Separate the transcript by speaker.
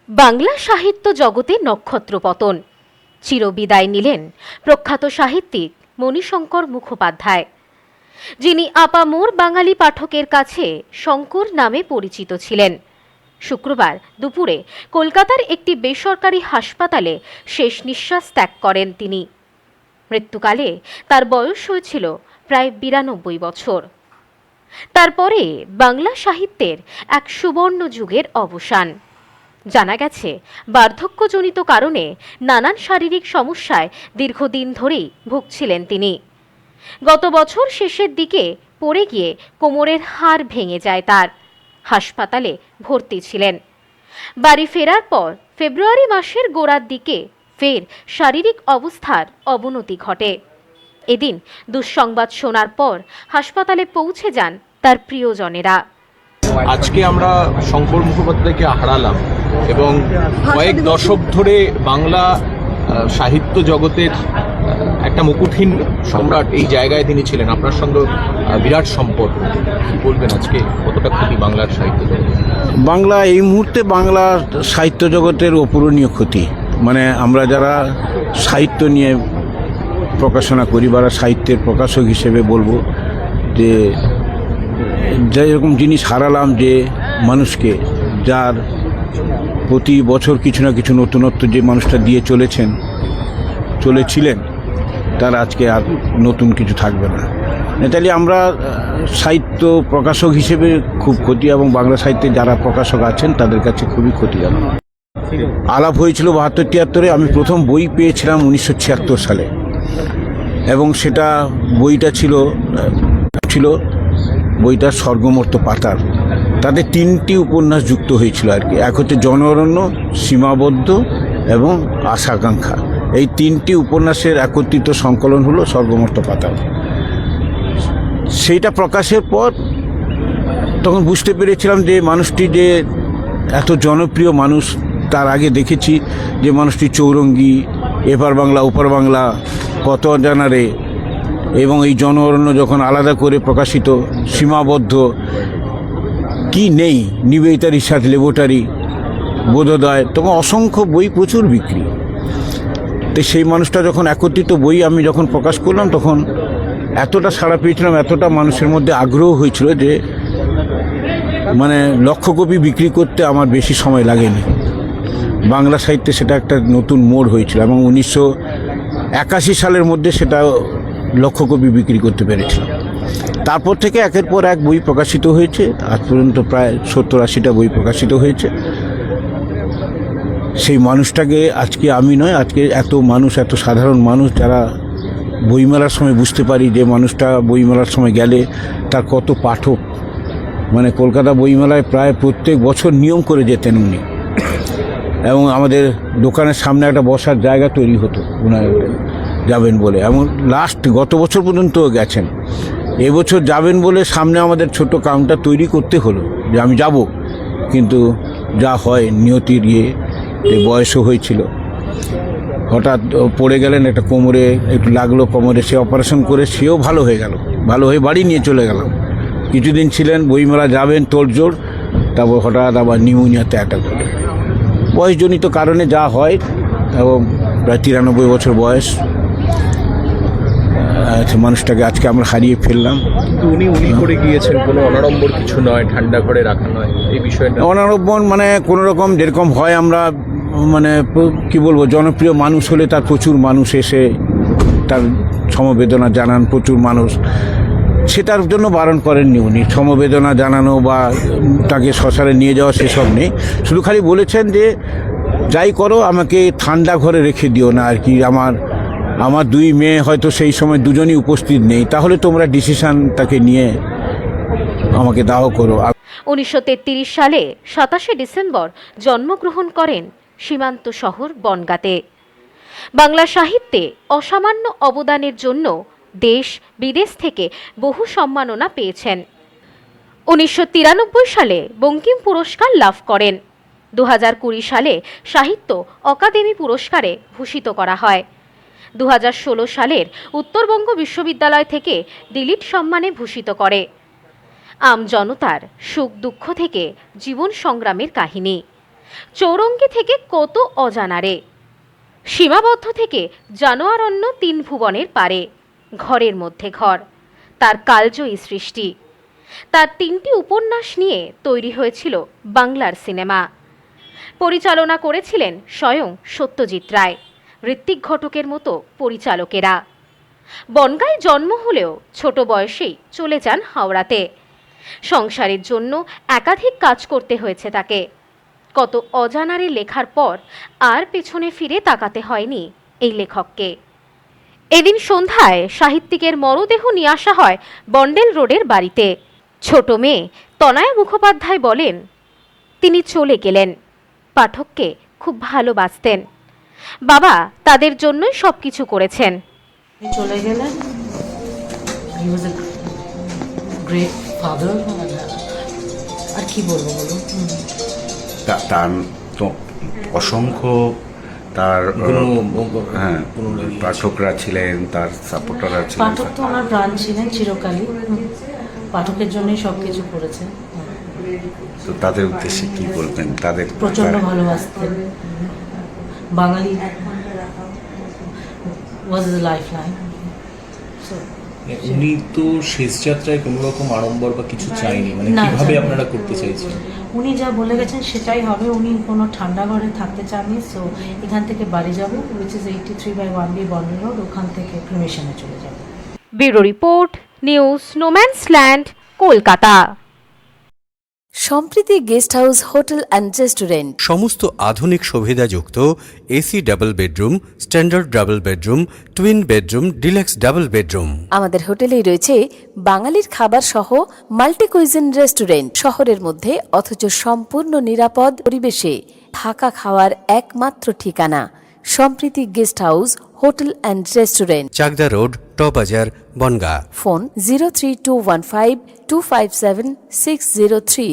Speaker 1: বাংলা সাহিত্য জগতে নক্ষত্রপতন। চিরবিদায় নিলেন প্রখ্যাত সাহিত্যিক মণিশঙ্কর মুখোপাধ্যায়, যিনি আপামোর বাঙালি পাঠকের কাছে শঙ্কর নামে পরিচিত ছিলেন। শুক্রবার দুপুরে কলকাতার একটি বেসরকারি হাসপাতালে শেষ নিঃশ্বাস ত্যাগ করেন তিনি। মৃত্যুকালে তার বয়স হয়েছিল প্রায় 92 বছর। তারপরে বাংলা সাহিত্যের এক সুবর্ণ যুগের অবসান। জানা গেছে, বার্ধক্যজনিত কারণে নানান শারীরিক সমস্যায় দীর্ঘদিন ধরেই ভুগছিলেন তিনি। গত বছর শেষের দিকে পড়ে গিয়ে কোমরের হাড় ভেঙে যায় তার। হাসপাতালে ভর্তি ছিলেন। বাড়ি ফেরার পর ফেব্রুয়ারি মাসের গোড়ার দিকে ফের শারীরিক অবস্থার অবনতি ঘটে। এদিন দুঃসংবাদ শোনার পর হাসপাতালে পৌঁছে যান তার প্রিয়জনেরা।
Speaker 2: আজকে আমরা শঙ্কর মুখোপাধ্যায়কে হারালাম এবং কয়েক দশক ধরে বাংলা সাহিত্য জগতের একটা মুকুটহীন সম্রাট এই জায়গায় তিনি ছিলেন। আপনার সঙ্গে বিরাট সম্পর্ক, কি বলবেন আজকে কতটা ক্ষতি বাংলার সাহিত্য জগতে?
Speaker 3: বাংলা এই মুহূর্তে বাংলার সাহিত্য জগতের অপূরণীয় ক্ষতি। মানে আমরা যারা সাহিত্য নিয়ে প্রকাশনা করি বা সাহিত্যের প্রকাশক হিসেবে বলবো যে যেরকম জিনিস হারালাম, যে মানুষকে যার প্রতি বছর কিছু না কিছু নতুনত্ব যে মানুষটা দিয়ে চলেছিলেন, তার আজকে আর নতুন কিছু থাকবে না। তাহলে আমরা সাহিত্য প্রকাশক হিসেবে খুব ক্ষতি, এবং বাংলা সাহিত্যে যারা প্রকাশক আছেন তাদের কাছে খুবই ক্ষতিজনক। আলাপ হয়েছিল 72-73-এ। আমি প্রথম বই পেয়েছিলাম 1976 সালে, এবং সেটা বইটা ছিল বইটা স্বর্গমর্ত পাতার। তাতে 3টি উপন্যাস যুক্ত হয়েছিল আর কি। এক হচ্ছে জন অরণ্য, সীমাবদ্ধ এবং আশাকাঙ্ক্ষা। এই 3টি উপন্যাসের একত্রিত সংকলন হলো স্বর্গমর্ত পাতার। সেইটা প্রকাশের পর তখন বুঝতে পেরেছিলাম যে মানুষটি যে এত জনপ্রিয় মানুষ। তার আগে দেখেছি যে মানুষটি চৌরঙ্গী, এপার বাংলা ওপার বাংলা, কত অজানারে, এবং এই জন অরণ্য যখন আলাদা করে প্রকাশিত, সীমাবদ্ধ কি নেই, নিবেদিতার ইসাদ, লেবটারি, বোধোদয়, তখন অসংখ্য বই, প্রচুর বিক্রি। তো সেই মানুষটা যখন একত্রিত বই আমি যখন প্রকাশ করলাম, তখন এতটা সাড়া পেয়েছিলাম, এতটা মানুষের মধ্যে আগ্রহ হয়েছিল যে মানে 1,00,000 কপি বিক্রি করতে আমার বেশি সময় লাগেনি। বাংলা সাহিত্যে সেটা একটা নতুন মোড় হয়েছিল, এবং 1981 সালের মধ্যে সেটা 1,00,000 কপি বিক্রি করতে পেরেছিলাম। তারপর থেকে একের পর এক বই প্রকাশিত হয়েছে। আজ পর্যন্ত প্রায় 70-80টা বই প্রকাশিত হয়েছে। সেই মানুষটাকে আজকে আমি নয়, আজকে এত মানুষ, এত সাধারণ মানুষ যারা বইমেলার সময় বুঝতে পারি যে মানুষটা বইমেলার সময় গেলে তার কত পাঠক। মানে কলকাতা বইমেলায় প্রায় প্রত্যেক বছর নিয়ম করে যেতেন উনি, এবং আমাদের দোকানের সামনে একটা বসার জায়গা তৈরি হতো ওনার যাবেন বলে, এবং গত বছর পর্যন্ত গেছেন। এবছর যাবেন বলে সামনে আমাদের ছোট কাউন্টার তৈরি করতে হলো যে আমি যাব, কিন্তু যা হয় নিয়তির বয়সও হয়েছিল। হঠাৎ পড়ে গেলেন, একটা কোমরে একটু লাগলো, কোমরে সে অপারেশন করে সেও ভালো হয়ে গেল, ভালো হয়ে বাড়ি নিয়ে চলে গেলাম। কিছুদিন ছিলেন, বইমেলা যাবেন তোড়জোড়, তারপর হঠাৎ আবার নিউমোনিয়াতে অ্যাটাক হলো। বয়সজনিত কারণে যা হয়, এবং প্রায় 93 বছর বয়স। মানুষটাকে আজকে আমরা হারিয়ে ফেললাম।
Speaker 2: কিন্তু উনি করে গিয়েছেন, কোনো অনাড়ম্বর কিছু নয়, ঠান্ডা করে রাখা নয়, এই বিষয়টা
Speaker 3: অনাড়ম্বর মানে কোনো রকম যেরকম হয়, আমরা মানে কি বলবো, জনপ্রিয় মানুষ হলে তার প্রচুর মানুষ এসে তার সমবেদনা জানান, প্রচুর মানুষ। সেটার জন্য বারণ করেননি উনি, সমবেদনা জানানো বা তাকে শ্মশানে নিয়ে যাওয়া সেসব নেই। শুধু খালি বলেছেন যে যাই করো আমাকে ঠান্ডা ঘরে রেখে দিও না আর কি। আমার 2 মেয়ে হয়তো সেই সময় দুজনই উপস্থিত নেই, তাহলে তোমরা ডিসিশন তাকে নিয়ে আমাকে দাহ করো।
Speaker 1: 1933 সালে 27শে ডিসেম্বর জন্মগ্রহণ করেন সীমান্ত শহর বনগাঁতে। বাংলা সাহিত্যে অসামান্য অবদানের জন্য দেশ বিদেশ থেকে বহু সম্মাননা পেয়েছেন। 1993 সালে বঙ্কিম পুরস্কার লাভ করেন। 2020 সালে সাহিত্য অকাদেমি পুরস্কারে ভূষিত করা হয়। 2016 সালের উত্তরবঙ্গ বিশ্ববিদ্যালয় থেকে ডিলিট সম্মানে ভূষিত করে। আম জনতার সুখ দুঃখ থেকে জীবন সংগ্রামের কাহিনী, চৌরঙ্গি থেকে কত অজানারে, সীমাবদ্ধ থেকে জানোয়ারণ্য 3 ভুবনের পারে, ঘরের মধ্যে ঘর, তার কালজয়ী সৃষ্টি। তার 3টি উপন্যাস নিয়ে তৈরি হয়েছিল বাংলার সিনেমা। পরিচালনা করেছিলেন স্বয়ং সত্যজিৎ রায়, ঋত্বিক ঘটকের মতো পরিচালকেরা। বনগাঁয় জন্ম হলেও ছোট বয়সেই চলে যান হাওড়াতে। সংসারের জন্য একাধিক কাজ করতে হয়েছে তাকে। কত অজানারে লেখার পর আর পেছনে ফিরে তাকাতে হয়নি এই লেখককে। এদিন সন্ধ্যায় সাহিত্যিকের মরদেহ নিয়ে আসা হয় বন্ডেল রোডের বাড়িতে। ছোট মেয়ে তনয়া মুখোপাধ্যায় বলেন, তিনি চলে গেলেন, পাঠককে খুব ভালোবাসতেন। বাবা তাদের জন্যই সবকিছু করেছেন।
Speaker 4: চলে গেলেন। হি ওয়াজ এ গ্রেট ফাদার। আর কি বলবো বলুন।
Speaker 5: তার তো অসংখ্য তার হ্যাঁ পাঠকরা ছিলেন, তার সাপোর্টাররা ছিলেন।
Speaker 4: পাঠক তো ওনার প্রাণ ছিলেন চিরকালই। পাঠকের জন্যই সব কিছু করেছেন।
Speaker 5: তো তাদের উদ্দেশ্যে কি বলবেন? তাদের
Speaker 4: প্রচণ্ড ভালোবাসতেন। বাঙালি ওয়াজ এ লাইফ লাইন।
Speaker 6: উনি তো শেষ যাত্রায় কোনো রকম আড়ম্বর বা কিছু চাইনি, মানে
Speaker 4: না,
Speaker 6: কিভাবে
Speaker 4: চাইনি।
Speaker 6: আপনারা করতে চাইছেন?
Speaker 4: উনি যা বলে গেছেন সেটাই হবে। উনি কোনো ঠান্ডা ঘরে থাকতে চাননি। সো এখান থেকে বাড়ি যাবো, which is 83/1B Bondel road, ওখান থেকে ক্রিমেশনে চলে যাবো।
Speaker 1: Bureau report, news no man's land, Kolkata.
Speaker 7: Sampriti guest house hotel and restaurant,
Speaker 8: সমস্ত আধুনিক সুবিধাযুক্ত AC double bedroom, standard double bedroom, twin bedroom, deluxe double bedroom.
Speaker 7: আমাদের হোটেলেই রয়েছে বাঙালির খাবার সহ মাল্টি কুইজিন রেস্টুরেন্ট। শহরের মধ্যে অথচ সম্পূর্ণ নিরাপদ পরিবেশে থাকা খাওয়ার একমাত্র ঠিকানা Sampriti guest house hotel and restaurant,
Speaker 8: Chakdah road, টবাজার, বনগাঁ।
Speaker 7: ফোন 03215257603।